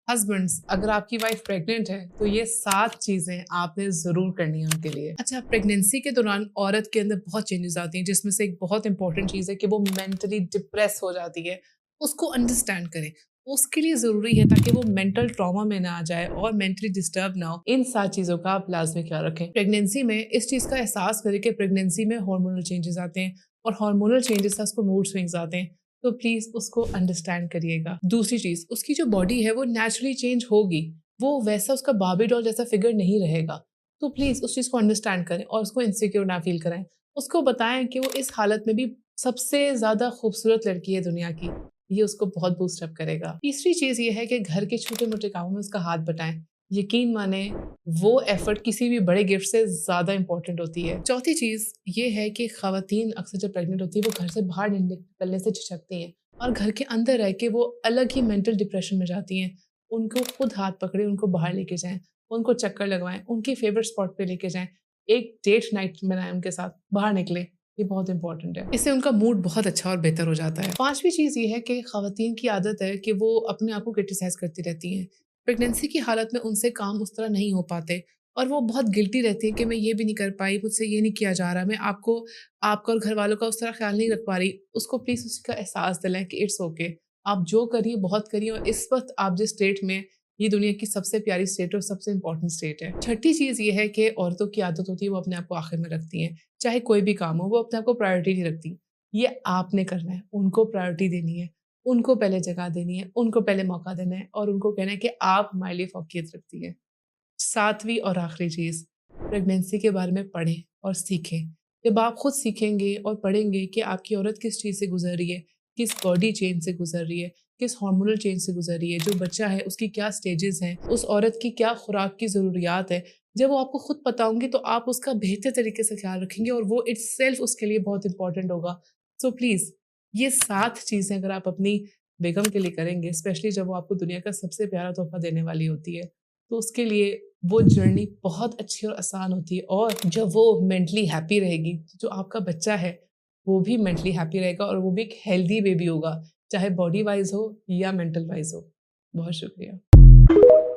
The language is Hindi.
हस्बैंड्स, अगर आपकी वाइफ प्रेग्नेंट है तो ये 7 चीजें आपने जरूर करनी है उनके लिए। अच्छा, प्रेगनेंसी के दौरान औरत के अंदर बहुत चेंजेस आती हैं, जिसमें से एक बहुत इंपॉर्टेंट चीज है कि वो मेंटली डिप्रेस हो जाती है। उसको अंडरस्टैंड करें, उसके लिए जरूरी है ताकि वो मेंटल ट्रॉमा में ना आ जाए और मेंटली डिस्टर्ब ना हो। इन 7 चीजों का आप लाजमी ख्याल रखें। प्रेगनेंसी में इस चीज का एहसास करें कि प्रेगनेंसी में हार्मोनल चेंजेस आते हैं और हार्मोनल चेंजेस से उसको मूड स्विंग्स आते हैं, तो प्लीज उसको अंडरस्टैंड करिएगा। दूसरी चीज, उसकी जो बॉडी है वो नेचुरली चेंज होगी, वो वैसा उसका बार्बी डॉल जैसा फिगर नहीं रहेगा। तो प्लीज उस चीज को अंडरस्टैंड करें और उसको इनसिक्योर ना फील कराएं। उसको बताएं कि वो इस हालत में भी सबसे ज्यादा खूबसूरत लड़की है दुनिया की। ये उसको बहुत बूस्ट अप करेगा। तीसरी चीज ये है कि घर के छोटे मोटे कामों में उसका हाथ बटाएं। यकीन माने, वो एफर्ट किसी भी बड़े गिफ्ट से ज्यादा इंपॉर्टेंट होती है। चौथी चीज ये है कि खवातीन अक्सर जब प्रेग्नेंट होती है वो घर से बाहर निकलने से झिझकती हैं और घर के अंदर रह के वो अलग ही मेंटल डिप्रेशन में जाती हैं। उनको खुद हाथ पकड़े, उनको बाहर लेके जाएं, उनको चक्कर लगवाएं, उनकी फेवरेट स्पॉट पे लेके जाएं, एक डेट नाइट बनाएं उनके साथ, बाहर निकले। ये बहुत इंपॉर्टेंट है, इससे उनका मूड बहुत अच्छा और बेहतर हो जाता है। पांचवी चीज ये है कि खवातीन की आदत है कि वो अपने आप को क्रिटिसाइज करती रहती हैं। प्रेगनेंसी की हालत में उनसे काम उस तरह नहीं हो पाते और वो बहुत गिल्टी रहती है कि मैं ये भी नहीं कर पाई, मुझसे ये नहीं किया जा रहा, मैं आपको, आपका और घर वालों का उस तरह ख्याल नहीं रख पा रही। उसको प्लीज उसका एहसास दिलाएं कि इट्स ओके, आप जो करिए बहुत करिए और इस वक्त आप जिस स्टेट में, ये दुनिया की सबसे प्यारी स्टेट और सबसे इंपॉर्टेंट स्टेट है। छठी चीज ये है कि औरतों की आदत होती है वो अपने आप को आखिर में रखती हैं। चाहे कोई भी काम हो, वो अपने आप को प्रायोरिटी नहीं रखती। ये आपने करना है, उनको प्रायोरिटी देनी है, उनको पहले जगह देनी है, उनको पहले मौका देना है और उनको कहना है कि आप हमारे लिए फौकियत रखती है। सातवीं और आखिरी चीज, प्रेगनेंसी के बारे में पढ़ें और सीखें। जब आप खुद सीखेंगे और पढ़ेंगे कि आपकी औरत किस चीज़ से गुजर रही है, किस बॉडी चेंज से गुजर रही है, किस हार्मोनल चेंज से गुजर रही है, जो बच्चा है उसकी क्या स्टेजेस हैं, उस औरत की क्या खुराक की ज़रूरियात है, जब वो आपको खुद पता होंगी तो आप उसका बेहतर तरीके से ख्याल रखेंगे और वो इट्सेल्फ उसके लिए बहुत इंपॉर्टेंट होगा। सो प्लीज़, ये 7 चीज़ें अगर आप अपनी बेगम के लिए करेंगे, स्पेशली जब वो आपको दुनिया का सबसे प्यारा तोहफा देने वाली होती है, तो उसके लिए वो जर्नी बहुत अच्छी और आसान होती है। और जब वो मेंटली हैप्पी रहेगी, जो आपका बच्चा है वो भी मेंटली हैप्पी रहेगा और वो भी एक हेल्दी बेबी होगा, चाहे बॉडी वाइज हो या मेंटल वाइज हो। बहुत शुक्रिया।